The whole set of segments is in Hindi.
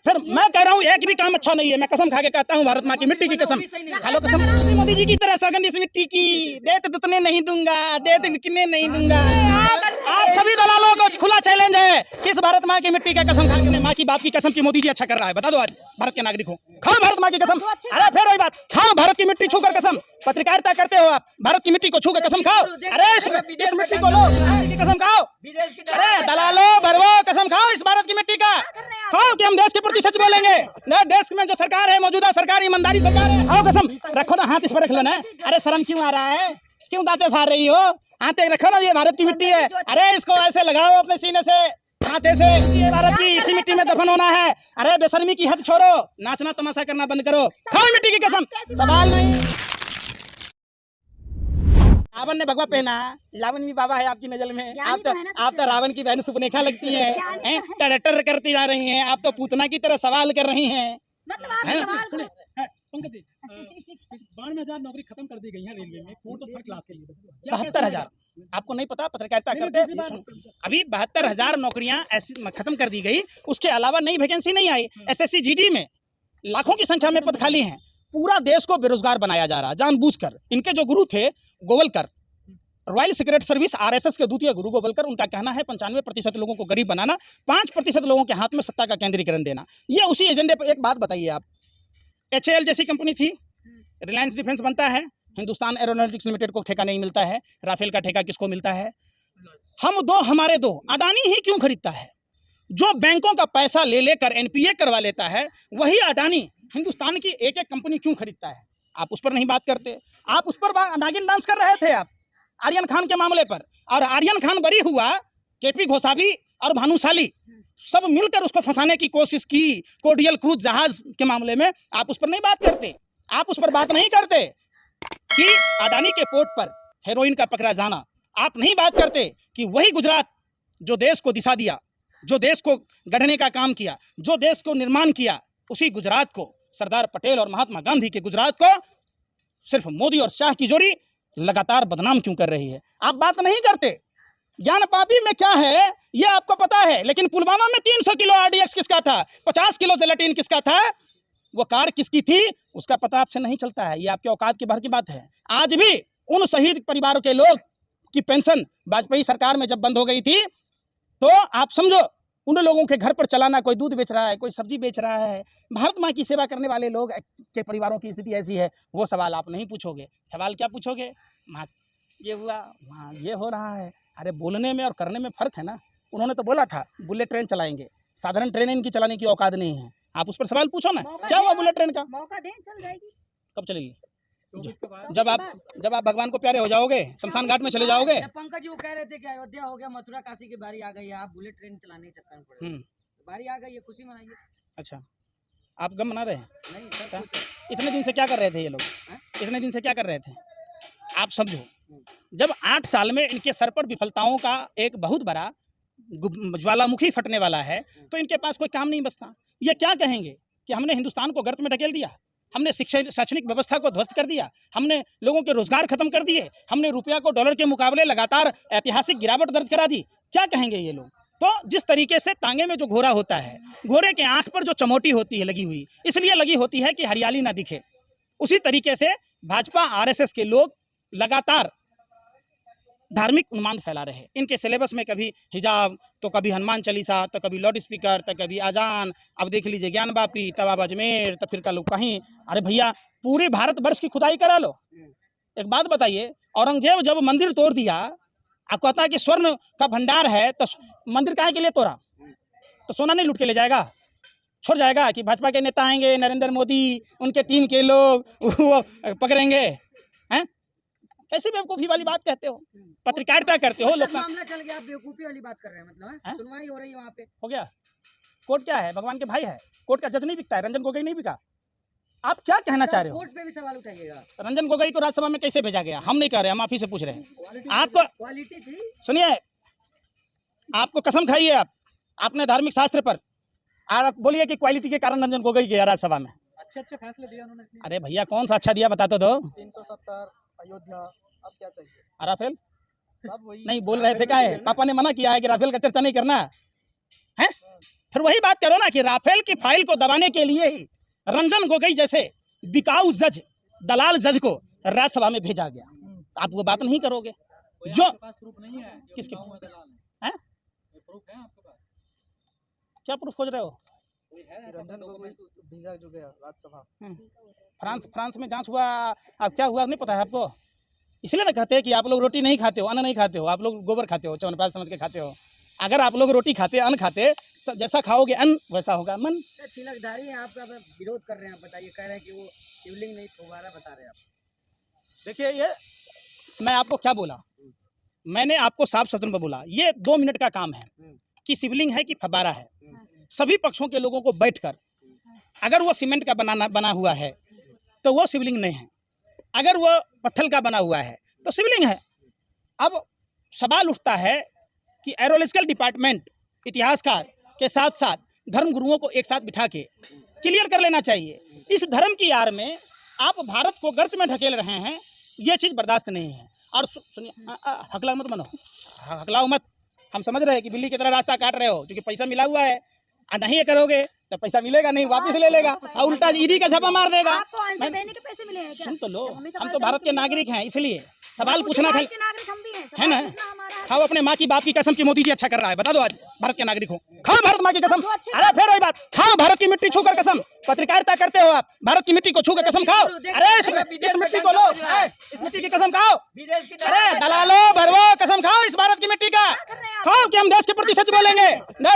फिर मैं कह रहा हूँ एक भी काम अच्छा नहीं है। मैं कसम खा के कहता हूँ, भारत माँ की मिट्टी की कसम, खा लो कसम। मोदी जी की तरह सौगंध इस मिट्टी की, देत दुतने नहीं दूंगा, देत बिकने नहीं दूंगा। आप सभी दलालों को खुला चैलेंज है, किस भारत माँ की मिट्टी का कसम खा के माँ की बाप की कसम की मोदी जी अच्छा कर रहा है, बता दो आज भारत के नागरिक हो। खाओ भारत माँ की कसम। अरे फिर वही बात, खाओ भारत की मिट्टी छूकर कसम। पत्रकारिता करते हो आप, भारत की मिट्टी को छूकर कसम खाओ। अरे इस मिट्टी को लो, कसम खाओ। अरे दलालो भरवो, कसम खाओ इस भारत की मिट्टी का, खाओ कि हम देश के प्रति सच बोलेंगे। देश में जो सरकार है, मौजूदा सरकार ईमानदारी सरकार है, खाओ कसम। रखो ना हाथ, इस पर रख लो ना। अरे शर्म क्यों आ रहा है, क्यों दांतें फाड़ रही हो? हाथ रखो ना, ये भारत की मिट्टी है। अरे इसको ऐसे लगाओ अपने सीने से, हाथे से, ये भारत की इसी मिट्टी में दफन होना है। अरे बेशर्मी की हद छोड़ो, नाचना तमाशा करना बंद करो, खाओ मिट्टी की कसम। सवाल नहीं। रावण ने भगवा पहना, रावण भी बाबा है आपकी नजर में। आप तो रावण की बहन सुपनेखा लगती है, टर करती जा रही हैं। आप तो पूतना की तरह सवाल कर रही हैं। पंकज जी, 92,000 नौकरी खत्म कर दी गई है रेलवे में, 4 तो 3rd क्लास के लिए। 72,000, आपको नहीं पता? पत्रकारिता करते अभी 72,000 नौकरियां ऐसी खत्म कर दी गई। उसके अलावा नई वैकेंसी नहीं आई। SSC GD में लाखों की संख्या में पद खाली हैं। पूरा देश को बेरोजगार बनाया जा रहा जानबूझकर। इनके जो गुरु थे Golwalkar, royal secret service RSS के द्वितीय गुरु गोवलकर, उनका कहना है 95% लोगों को गरीब बनाना, 5% लोगों के हाथ में सत्ता का केंद्रीकरण देना। ये उसी एजेंडे पर। एक बात बताइए आप, HAL जैसी कंपनी थी, रिलायंस डिफेंस बनता है, हिंदुस्तान एरोनॉटिक्स लिमिटेड को ठेका नहीं मिलता है, राफेल का ठेका किसको मिलता है? हम दो हमारे दो। अडानी ही क्यों खरीदता है? जो बैंकों का पैसा ले लेकर NPA करवा लेता है, वही अडानी हिंदुस्तान की एक एक कंपनी क्यों खरीदता है? आप उस पर नहीं बात करते। आप उस पर नागिन डांस कर रहे थे आप आर्यन खान के मामले पर, और आर्यन खान बरी हुआ, KP घोसावी और भानुशाली सब मिलकर उसको फंसाने की कोशिश की कोडियल क्रूज जहाज के मामले में। आप उस पर नहीं बात करते। आप उस पर बात नहीं करते कि अडानी के पोर्ट पर हेरोइन का पकड़ा जाना। आप नहीं बात करते कि वही गुजरात जो देश को दिशा दिया, जो देश को गढ़ने का काम किया, जो देश को निर्माण किया, उसी गुजरात को, सरदार पटेल और महात्मा गांधी के गुजरात को सिर्फ मोदी और शाह की जोड़ी लगातार बदनाम क्यों कर रही है? आप बात नहीं करते। ज्ञान पापी में क्या है ये आपको पता है, लेकिन पुलवामा में 300 किलो RDX किसका था, 50 किलो जेलेटिन किसका था, वो कार किसकी थी, उसका पता आपसे नहीं चलता है। ये आपके औकात के बाहर की बात है। आज भी उन शहीद परिवारों के लोग की पेंशन वाजपेयी सरकार में जब बंद हो गई थी, तो आप समझो उन लोगों के घर पर चलाना, कोई दूध बेच रहा है, कोई सब्जी बेच रहा है। भारत माँ की सेवा करने वाले लोग के परिवारों की स्थिति ऐसी है, वो सवाल आप नहीं पूछोगे। सवाल क्या पूछोगे? वहाँ ये हुआ, वहाँ ये हो रहा है। अरे बोलने में और करने में फ़र्क है ना। उन्होंने तो बोला था बुलेट ट्रेन चलाएंगे, साधारण ट्रेन इनकी चलाने की औकात नहीं है। आप उस पर सवाल पूछो ना, क्या हुआ बुलेट ट्रेन का? मौका दें, चल जाएगी। कब चलेगी? जब आप भगवान को प्यारे हो जाओगे, शमशान घाट में चले जाओगे। पंकज जी वो कह रहे थे कि अयोध्या हो गया, मथुरा काशी की बारी आ गई है, आप बुलेट ट्रेन चलाने के चक्कर में पड़े। बारी आ गई है, खुशी मनाइए। अच्छा, आप गम मना रहे हैं? नहीं सर, इतने दिन से क्या कर रहे थे ये लोग? इतने दिन से क्या कर रहे थे? आप समझो, जब 8 साल में इनके सर पर विफलताओं का एक बहुत बड़ा ज्वालामुखी फटने वाला है, तो इनके पास कोई काम नहीं बचता। ये क्या कहेंगे कि हमने हिंदुस्तान को गर्त में ढकेल दिया, हमने शिक्षा शैक्षणिक व्यवस्था को ध्वस्त कर दिया, हमने लोगों के रोजगार खत्म कर दिए, हमने रुपया को डॉलर के मुकाबले लगातार ऐतिहासिक गिरावट दर्ज करा दी। क्या कहेंगे ये लोग? तो जिस तरीके से टांगे में जो घोड़ा होता है, घोड़े के आंख पर जो चमोटी होती है लगी हुई, इसलिए लगी होती है कि हरियाली ना दिखे, उसी तरीके से भाजपा RSS के लोग लगातार धार्मिक उन्माद फैला रहे। इनके सिलेबस में कभी हिजाब, तो कभी हनुमान चालीसा, तो कभी लाउड स्पीकर, तो कभी अजान। अब देख लीजिए ज्ञान वापी, तब अब अजमेर, तो फिर का लोग कहीं। अरे भैया, पूरे भारतवर्ष की खुदाई करा लो। एक बात बताइए, औरंगजेब जब मंदिर तोड़ दिया, आप कहता है कि स्वर्ण का भंडार है, तो मंदिर काहे के लिए तोड़ा? तो सोना नहीं लूट के ले जाएगा, छोड़ जाएगा कि भाजपा के नेता आएंगे, नरेंद्र मोदी, उनके टीम के लोग वो पकड़ेंगे? हैं? कैसी बेवकूफ़ी वाली बात कहते हो? पत्रकारिता करते हो। लोग मामला चल गया, आप बेवकूफ़ी वाली बात कर रहे हैं, मतलब सुनवाई हो रही है वहाँ पे। हो गया। कोर्ट क्या है? भगवान के भाई है। कोर्ट का जज नहीं बिकता है, रंजन गोगोई नहीं बिका। आप क्या कहना चाह रहे हो? कोर्ट पे भी सवाल उठाइएगा। रंजन गोगोई को राज्यसभा में कैसे भेजा गया? हम नहीं कह रहे, हम आप ही से पूछ रहे हैं। आपको क्वालिटी थी, सुनिए, आपको कसम खाइए, आपने धार्मिक शास्त्र पर, आप बोलिए कि क्वालिटी के कारण रंजन गोगोई गया राज्यसभा में। अच्छे फैसले दिए उन्होंने। अरे भैया, कौन सा अच्छा दिया बता तो दो। 370, अयोध्या, अब क्या चाहिए? राफेल सब वही नहीं बोल रहे थे, क्या है? पापा ने मना किया है कि राफेल का चर्चा नहीं करना है। फिर वही बात करो ना कि राफेल की फाइल को दबाने के लिए ही रंजन गोगोई जैसे बिकाऊ जज, दलाल जज को राज्यसभा में भेजा गया। आप वो बात नहीं करोगे जो प्रूफ नहीं है किसके हैं? प्रूफ है आपके पास? क्या प्रूफ खोज रहे हो? रंजन गोगोई भेजा जो गया राज्यसभा। फ्रांस में जांच हुआ, अब क्या हुआ नहीं पता है आपको? इसलिए ना कहते हैं कि आप लोग रोटी नहीं खाते हो, अन्न नहीं खाते हो, आप लोग गोबर खाते हो, च्यवनप्राश समझ के खाते हो। अगर आप लोग रोटी खाते, अन्न खाते, तो जैसा खाओगे अन्न वैसा होगा मन। तिलकधारी हैं आपका विरोध कर रहे हैं, बताइए, कह रहे हैं कि वो शिवलिंग नहीं फुवारा बता रहे हैं आप। देखिए, ये मैं आपको क्या बोला, मैंने आपको साफ शब्दों में बोला, ये 2 मिनट का काम है कि शिवलिंग है कि फव्वारा है। सभी पक्षों के लोगों को बैठकर, अगर वो सीमेंट का बना हुआ है तो वो शिवलिंग नहीं है, अगर वो पत्थर का बना हुआ है तो शिवलिंग है। अब सवाल उठता है कि एरोलॉजिकल डिपार्टमेंट इतिहासकार के साथ साथ धर्म गुरुओं को एक साथ बिठा के क्लियर कर लेना चाहिए। इस धर्म की आड़ में आप भारत को गर्त में ढकेल रहे हैं, ये चीज़ बर्दाश्त नहीं है। और सुनिए, हकला मत बनो, हकलाओ मत। हम समझ रहे हैं कि बिल्ली की तरह रास्ता काट रहे हो, क्योंकि पैसा मिला हुआ है, और नहीं ये करोगे तो पैसा मिलेगा नहीं, वापस ले लेगा और उल्टा ईडी का छापा मार देगा। आपको आंसर देने के पैसे मिले हैं क्या? सुन तो लो, हमें हम सवाल तो भारत के नागरिक हैं, इसलिए सवाल पूछना भारत खाली के नागरिक हम भी हैं, है ना। सवाल पूछना हमारा हक खाओ अपने माँ की बाप की कसम की मोदी जी अच्छा कर रहा है, बता दो आज भारत के नागरिक हो, खाओ भारत माँ की कसम। जो अच्छे अरे फिर वही बात, खाओ भारत की मिट्टी छूकर कसम। पत्रकारिता करते हो आप, भारत की मिट्टी को छूकर कसम खाओ। अरे इस मिट्टी को लो, इस मिट्टी की कसम खाओ। अरे दलालो भरवो, कसम खाओ इस भारत की मिट्टी का, खाओ कि हम देश के प्रति सच बोलेंगे।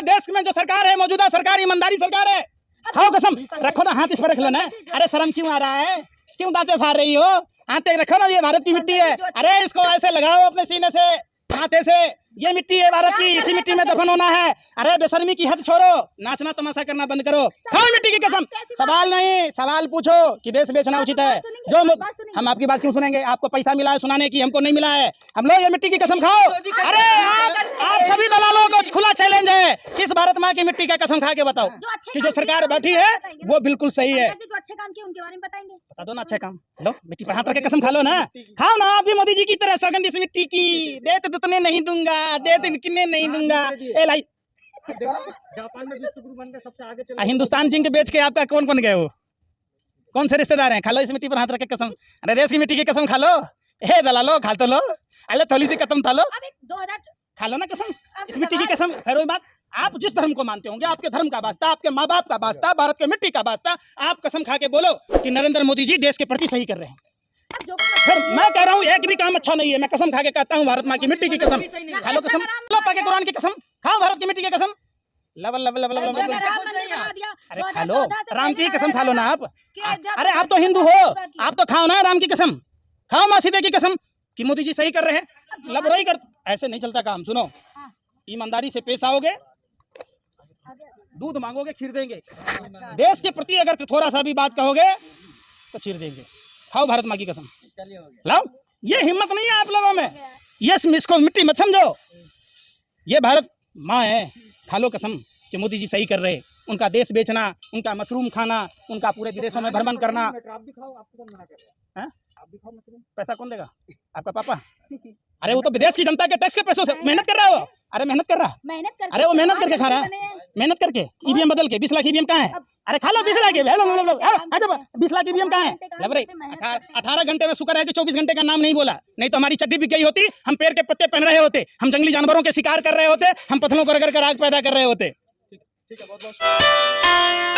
देश में जो सरकार है, मौजूदा सरकार ईमानदारी सरकार है, खाओ कसम। रखो ना हाथ, इस पर रख लो ना। अरे शर्म क्यों आ रहा है, क्यों दांते फाड़ रही हो? हाथ रखो ना, ये भारत की मिट्टी है। अरे इसको ऐसे लगाओ अपने सीने से, हाथे से, ये मिट्टी है भारत की, इसी मिट्टी में दफन होना है। अरे बेशर्मी की हद छोड़ो, नाचना तमाशा करना बंद करो, खाओ मिट्टी की कसम। सवाल नहीं, सवाल पूछो कि देश बेचना उचित है। जो हम आपकी बात क्यों सुनेंगे? आपको पैसा मिला है सुनाने की, हमको नहीं मिला है। हम लोग ये मिट्टी की कसम खाओ। अरे आप सभी दलालों को खुला चैलेंज है, किस भारत माँ की मिट्टी का कसम खा के बताओ कि जो सरकार बैठी है वो बिल्कुल सही है। जो अच्छे काम किए उनके बारे में बताएंगे। बता दो ना अच्छा काम, लो मिट्टी पर हाथ रख के कसम खा लो ना, खाओ ना। आप भी मोदी जी की तरह सौगंध इस मिट्टी की, देते दुतने नहीं दूंगा, देते बिकने नहीं दूंगा। ए लाई, जापान में विश्व गुरु बनकर सबसे आगे चले। हिंदुस्तान जिंक बेच के आपका कौन बन गए हो? कौन से रिश्तेदार हैं? खा लो इस मिट्टी पर हाथ रख के कसम। अरे देश की मिट्टी की कसम खा लो। ए दलालो, खा तो लो, अरे थोड़ी सी कसम खा लो, अब 2000 खा लो ना कसम इस मिट्टी की कसम। फिर वही बात, आप जिस धर्म को मानते होंगे, आपके धर्म का वास्ता, आपके माँ बाप का वास्ता, भारत के मिट्टी का वास्ता, आप कसम खा के बोलो कि नरेंद्र मोदी जी देश के प्रति सही कर रहे हैं। फिर मैं कह रहा हूँ एक भी काम अच्छा नहीं है, मैं कसम खा के कहता हूँ भारत माँ की मिट्टी की कसम। खा लो कसम, लो पाके कुरान की कसम, खाओ भारत की मिट्टी की कसम। लवल लवल लवल लवल, अरे खा लो राम की कसम, खा लो ना आप। अरे आप तो हिंदू हो, आप तो खाओ ना राम की कसम, खाओ माँ सीते की कसम कि मोदी जी सही कर रहे हैं। लबरई कर, ऐसे नहीं चलता काम। सुनो, ईमानदारी से पेश आओगे, दूध मांगोगे खीर देंगे, देश के प्रति अगर थोड़ा सा भी बात कहोगे तो खीर देंगे। खाओ भारत माँ की कसम, लाओ। ये हिम्मत नहीं है आप लोगों में, ये इसको मिट्टी मत समझो, ये भारत माँ है। खा लो कसम कि मोदी जी सही कर रहे, उनका देश बेचना, उनका मशरूम खाना, उनका पूरे विदेशों में भ्रमण करना। आप भी खाओ, आपको कौन मना कर रहा है? आप भी खाओ मशरूम। पैसा कौन देगा? आपका पापा। अरे वो तो विदेश की जनता के टैक्स के पैसों से मेहनत कर रहा है वो। अरे मेहनत कर रहा, अरे वो मेहनत करके खा रहा है, मेहनत करके। ईवीएम बदल के 20 लाख ईवीएम कहाँ है? अरे खा लो 20 लाख 20 लाख ईवीएम कहाँ है? लबरे 18 घंटे में शुक्र है कि 24 घंटे का नाम नहीं बोला, नहीं तो हमारी चड्डी बिक गई होती, हम पेड़ के पत्ते पहन रहे होते, हम जंगली जानवरों के शिकार कर रहे होते, हम पत्थरों को रगड़ कर आग पैदा कर रहे होते। ठीक है, बहुत बहुत